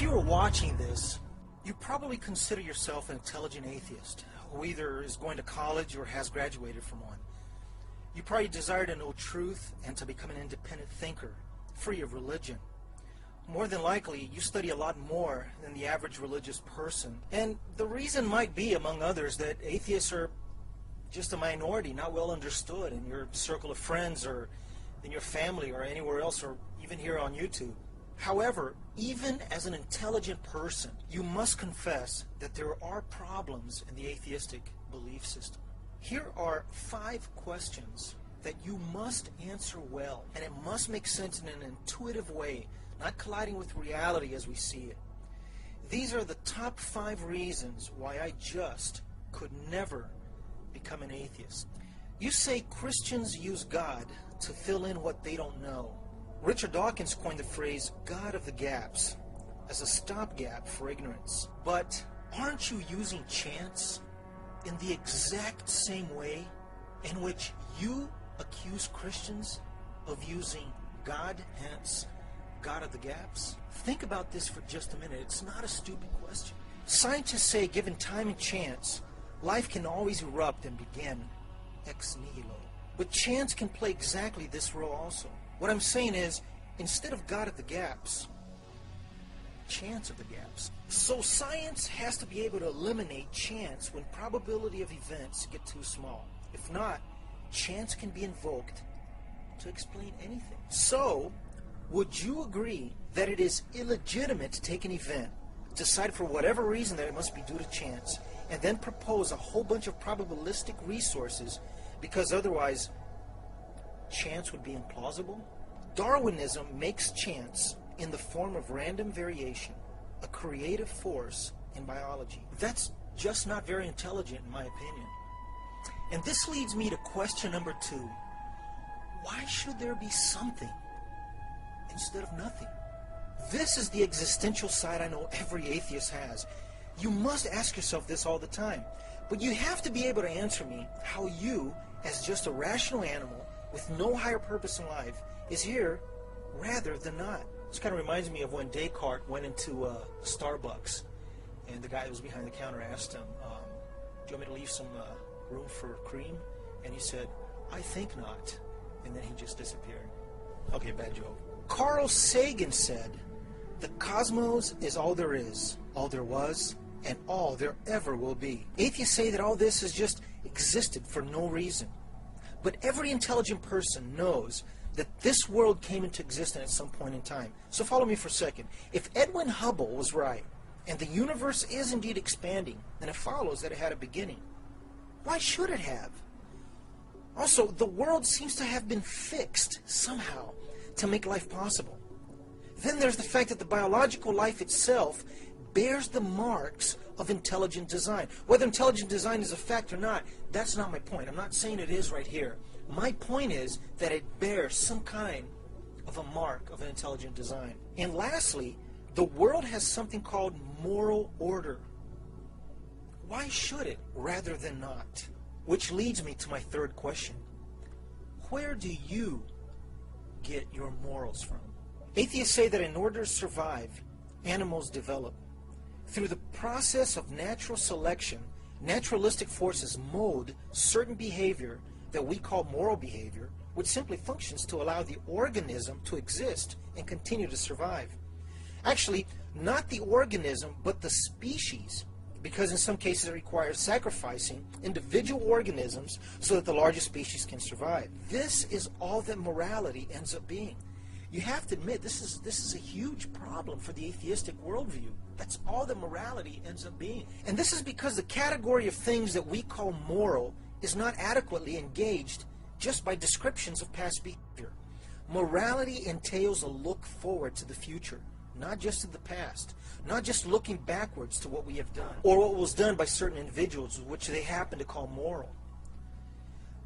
you are watching this, you probably consider yourself an intelligent atheist who either is going to college or has graduated from one. You probably desire to know truth and to become an independent thinker, free of religion. More than likely, you study a lot more than the average religious person. And the reason might be, among others, that atheists are just a minority, not well understood in your circle of friends or in your family or anywhere else, or even here on YouTube. However, even as an intelligent person, you must confess that there are problems in the atheistic belief system. Here are 5 questions that you must answer well, and it must make sense in an intuitive way, not colliding with reality as we see it. These are the top 5 reasons why I just could never become an atheist. You say Christians use God to fill in what they don't know. Richard Dawkins coined the phrase God of the gaps as a stopgap for ignorance. But aren't you using chance in the exact same way in which you accuse Christians of using God, hence God of the gaps? Think about this for just a minute. It's not a stupid question. Scientists say, given time and chance, life can always erupt and begin ex nihilo. But chance can play exactly this role also. What I'm saying is, instead of God of the gaps, chance of the gaps. So science has to be able to eliminate chance when probability of events get too small. If not, chance can be invoked to explain anything. So, would you agree that it is illegitimate to take an event, decide for whatever reason that it must be due to chance, and then propose a whole bunch of probabilistic resources because otherwise chance would be implausible? Darwinism makes chance in the form of random variation a creative force in biology. That's just not very intelligent in my opinion. And this leads me to question number 2. Why should there be something instead of nothing? This is the existential side I know every atheist has. You must ask yourself this all the time. But you have to be able to answer me how you, as just a rational animal with no higher purpose in life, is here rather than not. This kind of reminds me of when Descartes went into Starbucks and the guy who was behind the counter asked him, do you want me to leave some room for cream? And he said, I think not. And then he just disappeared. Okay, bad joke. Carl Sagan said, the cosmos is all there is, all there was, and all there ever will be. Atheists say that all this has just existed for no reason. But every intelligent person knows that this world came into existence at some point in time. So follow me for a second. If Edwin Hubble was right, and the universe is indeed expanding, then it follows that it had a beginning. Why should it have? Also, the world seems to have been fixed somehow to make life possible. Then there's the fact that the biological life itself bears the marks of intelligent design. Whether intelligent design is a fact or not, that's not my point. I'm not saying it is right here. My point is that it bears some kind of a mark of an intelligent design. And lastly, the world has something called moral order. Why should it rather than not? Which leads me to my 3rd question. Where do you get your morals from? Atheists say that in order to survive, animals develop. Through the process of natural selection, naturalistic forces mold certain behavior that we call moral behavior, which simply functions to allow the organism to exist and continue to survive. Actually, not the organism, but the species, because in some cases it requires sacrificing individual organisms so that the larger species can survive. This is all that morality ends up being. You have to admit, this is a huge problem for the atheistic worldview. That's all that morality ends up being. And this is because the category of things that we call moral is not adequately engaged just by descriptions of past behavior. Morality entails a look forward to the future, not just to the past, not just looking backwards to what we have done, or what was done by certain individuals, which they happen to call moral,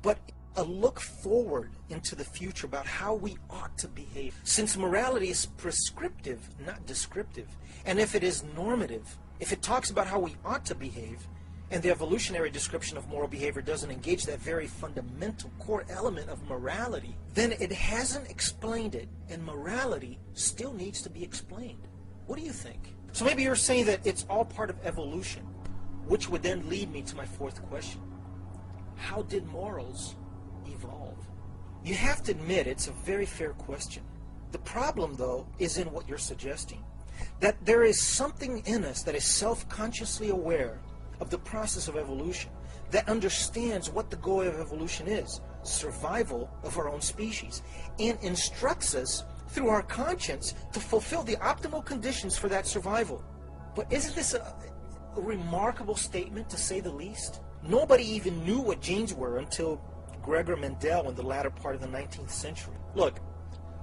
but a look forward into the future about how we ought to behave. Since morality is prescriptive, not descriptive, and if it is normative, if it talks about how we ought to behave, and the evolutionary description of moral behavior doesn't engage that very fundamental core element of morality, then it hasn't explained it, and morality still needs to be explained. What do you think? So maybe you're saying that it's all part of evolution, which would then lead me to my fourth question. How did morals evolve? You have to admit it's a very fair question. The problem, though, is in what you're suggesting. That there is something in us that is self-consciously aware of the process of evolution, that understands what the goal of evolution is, survival of our own species, and instructs us through our conscience to fulfill the optimal conditions for that survival. But isn't this a remarkable statement, to say the least? Nobody even knew what genes were until Gregor Mendel in the latter part of the 19th century. Look,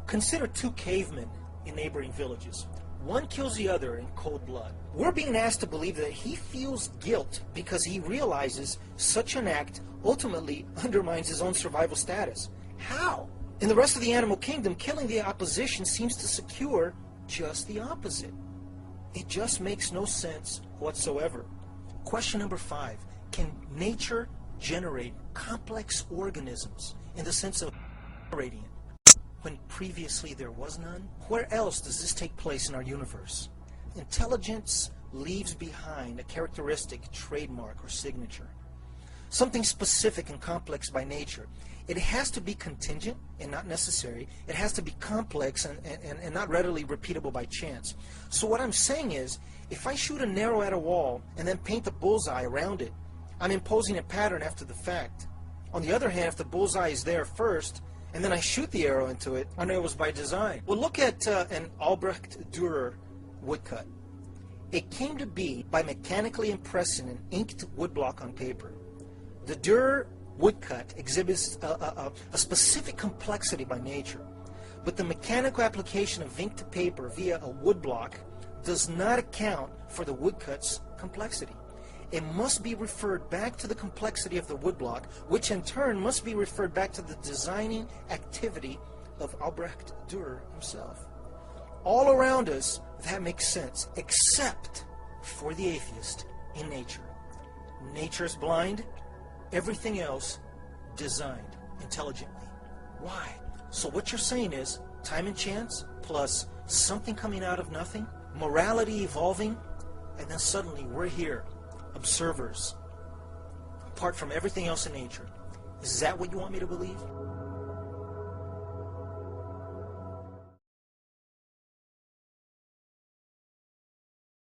consider two cavemen in neighboring villages. One kills the other in cold blood. We're being asked to believe that he feels guilt because he realizes such an act ultimately undermines his own survival status. How? In the rest of the animal kingdom, killing the opposition seems to secure just the opposite. It just makes no sense whatsoever. Question number 5. Can nature generate complex organisms in the sense of generating when previously there was none? Where else does this take place in our universe? Intelligence leaves behind a characteristic, trademark, or signature. Something specific and complex by nature. It has to be contingent and not necessary. It has to be complex and not readily repeatable by chance. So what I'm saying is, if I shoot an arrow at a wall and then paint a bullseye around it, I'm imposing a pattern after the fact. On the other hand, if the bullseye is there first, and then I shoot the arrow into it, I know it was by design. Well, look at an Albrecht Dürer woodcut. It came to be by mechanically impressing an inked woodblock on paper. The Dürer woodcut exhibits a specific complexity by nature, but the mechanical application of ink to paper via a woodblock does not account for the woodcut's complexity. It must be referred back to the complexity of the woodblock, which in turn must be referred back to the designing activity of Albrecht Dürer himself. All around us, that makes sense, except for the atheist in nature. Nature is blind, everything else designed intelligently. Why? So what you're saying is time and chance plus something coming out of nothing, morality evolving, and then suddenly we're here, observers, apart from everything else in nature. Is that what you want me to believe?